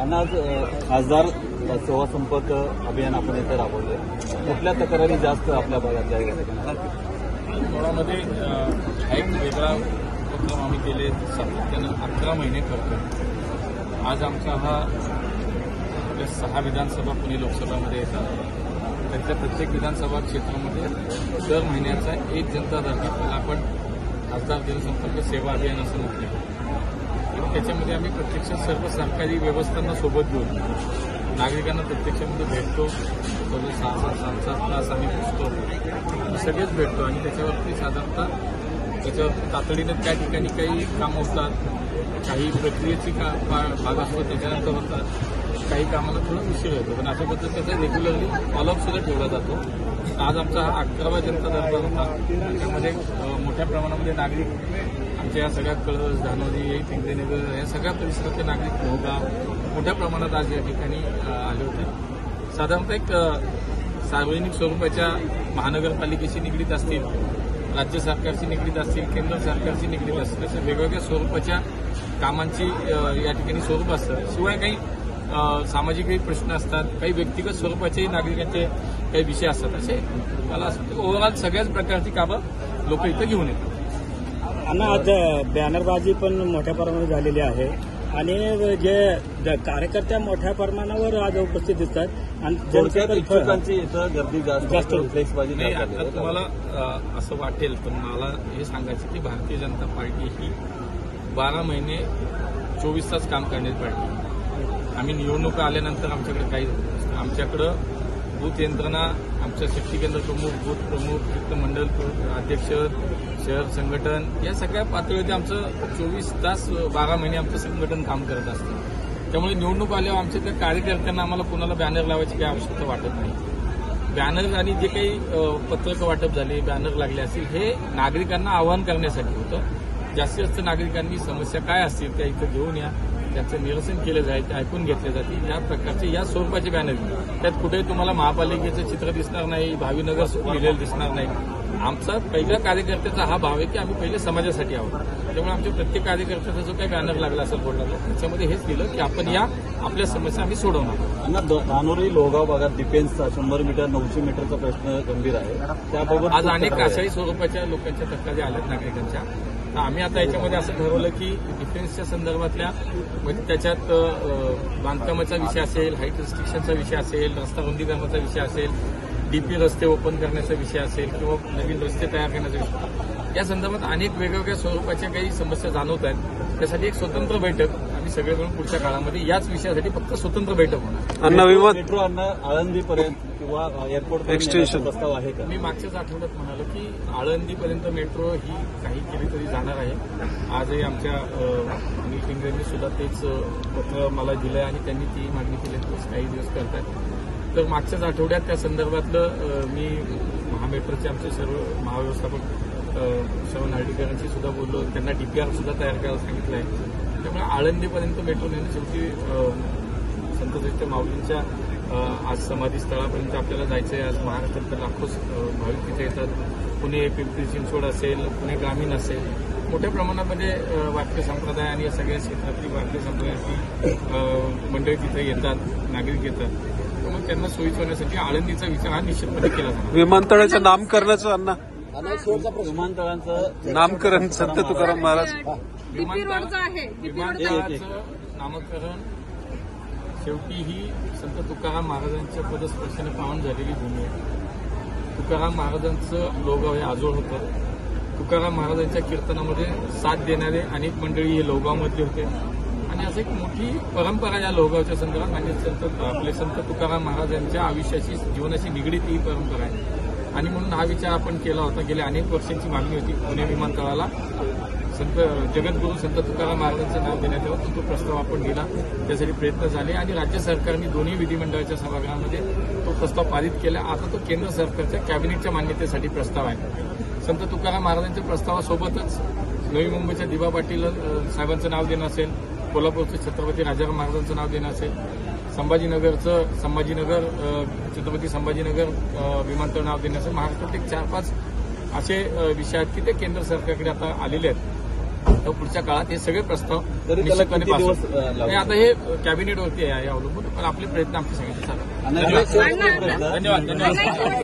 आणि आज खासदार सेवा संपर्क अभियान आपण इथे राबवले, कुठल्या तक्रारी जास्त आपल्या भागातल्या मुळामध्ये हा एक वेगळा उपक्रम आम्ही केले सातत्यानं 11 महिने करतो. आज आमचा हा आपल्या 6 विधानसभा पुणे लोकसभामध्ये येतात. त्यातल्या प्रत्येक विधानसभा क्षेत्रामध्ये दर महिन्याचा एक जनता दरबार, त्याला आपण खासदार जनसंपर्क सेवा अभियान असं म्हटलं. त्याच्यामध्ये आम्ही प्रत्यक्षात सर्व सरकारी व्यवस्थांना सोबत घेऊन नागरिकांना प्रत्यक्षामध्ये भेटतो. जवळ 6-7 तास आम्ही पुसतो, सगळेच भेटतो आणि त्याच्यावरती साधारणतः त्याच्यावर तातडीने त्या ठिकाणी काही कामं होतात, काही प्रक्रियेची भाग असतो त्याच्यानंतर होतात, काही कामाला थोडा उशीर होतो. पण अशा पद्धतीने त्याचा रेग्युलरली फॉलोअप सुद्धा ठेवला जातो. आज आमचा हा 11वा जनता दरबार होता. त्यामध्ये मोठ्या प्रमाणामध्ये नागरिक आमच्या या सगळ्या कळस, धानोरी, पिंपरीनगर या सगळ्या परिसरातले नागरिक मोहगाव मोठ्या प्रमाणात आज या ठिकाणी आले होते. साधारणतः एक सार्वजनिक स्वरूपाच्या महानगरपालिकेशी निगडीत असतील, राज्य सरकारशी निगडीत असतील, केंद्र सरकारशी निगडीत असतील, अशा वेगवेगळ्या स्वरूपाच्या कामांची या ठिकाणी स्वरूप असतं. शिवाय काही सामाजिकही प्रश्न असतात, काही व्यक्तिगत स्वरूपाचे नागरिकांचे काही विषय असतात. असे मला असं वाटतं ओव्हरऑल सगळ्याच प्रकारची कामं लोक इथं घेऊन येतात. आणि आज बॅनरबाजी पण मोठ्या प्रमाणात झालेली आहे आणि जे कार्यकर्ते मोठ्या प्रमाणावर आज उपस्थित दिसतात आणि इच्छुकांची इथं गर्दी जास्त फ्लेक्सबाजी नाही. आता तुम्हाला असं वाटेल, पण मला हे सांगायचं की भारतीय जनता पार्टी ही 12 महिने 24 तास काम करण्याची पार्टी. आम्ही निवडणुका आल्यानंतर आमच्याकडे काही आमच्याकडं बूथ यंत्रणा, आमच्या शक्ती केंद्र प्रमुख, बूथ प्रमुख, वित्त मंडळ अध्यक्ष, शहर संघटन या सगळ्या पातळीवरती आमचं 24 तास 12 महिने आमचं संघटन काम करत असतं. त्यामुळे निवडणूक आल्यावर आमच्या त्या कार्यकर्त्यांना आम्हाला कोणाला बॅनर लावायची काही आवश्यकता वाटत नाही. बॅनर आणि जे काही पत्रकं वाटप झाले, बॅनर लागले असतील, हे नागरिकांना आवाहन करण्यासाठी होतं. जास्तीत जास्त नागरिकांनी समस्या काय असतील त्या इथं घेऊन या, त्याचं निरसन केलं जाईल, ते ऐकून घेतले जातील. या प्रकारचे या स्वरूपाचे बॅनर त्यात कुठेही तुम्हाला महापालिकेचं चित्र दिसणार नाही, भावीनगर लिहिलेलं दिसणार नाही. आमचा पहिल्या कार्यकर्त्याचा हा भाव आहे की आम्ही पहिले समाजासाठी आहोत. त्यामुळे आमच्या प्रत्येक कार्यकर्त्याचा जो काही बॅनर लागला असेल बोर्डाला, त्याच्यामध्ये हेच दिलं की आपण या आपल्या समस्या आम्ही सोडवणार. धानोरी लोहगाव भागात डिफेन्सचा 100 मीटर 900 मीटरचा प्रश्न गंभीर आहे. त्याबाबत आज अनेक अशाही स्वरूपाच्या लोकांच्या तक्रारी आल्यात नागरिकांच्या. तर आम्ही आता याच्यामध्ये असं ठरवलं की डिफेन्सच्या संदर्भातल्या म्हणजे त्याच्यात बांधकामाचा विषय असेल, हाईट रिस्ट्रिक्शनचा विषय असेल, रस्ता रुंदीकरणाचा विषय असेल, डीपी रस्ते ओपन करण्याचा विषय असेल किंवा नवीन रस्ते तयार करण्याचा विषय, या संदर्भात अनेक वेगवेगळ्या स्वरूपाच्या काही समस्या जाणवत आहेत. त्यासाठी एक स्वतंत्र बैठक आम्ही सगळे मिळून पुढच्या काळामध्ये याच विषयासाठी फक्त स्वतंत्र बैठक होणार. मेट्रो आळंदीपर्यंत किंवा एअरपोर्ट एक्सटेन्शन प्रस्ताव आहे का? मी मागच्याच आठवड्यात म्हणालो की आळंदीपर्यंत मेट्रो ही काही केली तरी जाणार आहे. आजही आमच्या अनिल टिंगरेंनी सुद्धा तेच पत्र मला दिलं आणि त्यांनी ती मागणी केली, काही दिवस करतात. तर मागच्याच आठवड्यात त्या संदर्भातलं मी महामेट्रोचे आमचे सर्व महाव्यवस्थापक सर्व नागरिकांशी सुद्धा बोललो, त्यांना डीपीआर सुद्धा तयार करायला सांगितलं आहे. त्यामुळे आळंदीपर्यंत मेट्रो नेणं शेवटी संत माऊलींच्या आज समाधीस्थळापर्यंत आपल्याला जायचं आहे. आज महाराष्ट्रात लाखो भाविक तिथे येतात. पुणे पिंपरी चिंचवड असेल, पुणे ग्रामीण असेल, मोठ्या प्रमाणामध्ये वारकरी संप्रदाय आणि या सगळ्या क्षेत्रातली वारकरी संप्रदायाची मंडळी तिथे येतात, नागरिक येतात. मग त्यांना सोयीच होण्यासाठी आळंदीचा विचार हा निश्चितपणे केला जातो. विमानतळाचं नामकरणाचं अण्णा विमानतळांचं नामकरण संत तुकाराम महाराज विमानतळाचं नामकरण शेवटी ही संत तुकाराम महाराजांच्या पदस्पर्शाने पावन झालेली भूमी आहे. तुकाराम महाराजांचं लोहगाव हे आजोळ होतं. तुकाराम महाराजांच्या कीर्तनामध्ये साथ देणारे अनेक मंडळी हे लोहगावमधले होते आणि असं एक मोठी परंपरा या लोहगावच्या संदर्भात म्हणजे आपले संत तुकाराम महाराजांच्या आयुष्याशी जीवनाशी निगडीत ही परंपरा आहे. आणि म्हणून हा विचार आपण केला होता. गेल्या अनेक वर्षांची मागणी होती पुणे विमानतळाला संत जगद्गुरू संत तुकाराम महाराजांचं नाव देण्यात यावं. तो प्रस्ताव आपण दिला, त्यासाठी प्रयत्न झाले आणि राज्य सरकारने दोन्ही विधिमंडळाच्या सभागृहामध्ये तो प्रस्ताव पारित केला. आता तो केंद्र सरकारच्या कॅबिनेटच्या मान्यतेसाठी प्रस्ताव आहे. संत तुकाराम महाराजांच्या प्रस्तावासोबतच नवी मुंबईच्या दिबा पाटील साहेबांचं नाव देणं असेल, कोल्हापूरचं छत्रपती राजाराम महाराजांचं नाव देणं असेल, संभाजीनगर छत्रपती संभाजीनगर विमानतळ नाव देणं असेल, महाराष्ट्रात एक 4-5 असे विषय आहेत की ते केंद्र सरकारकडे आता आलेले आहेत. तर पुढच्या काळात हे सगळे प्रस्ताव तरी त्याला निश्चितपणे किती पास दिवस होतील. लागू आणि आता हे कॅबिनेटवरती आहे अवलंबून, पण आपले प्रयत्न आमचे सगळ्यांचे चालू आहेत. अण्णा, धन्यवाद.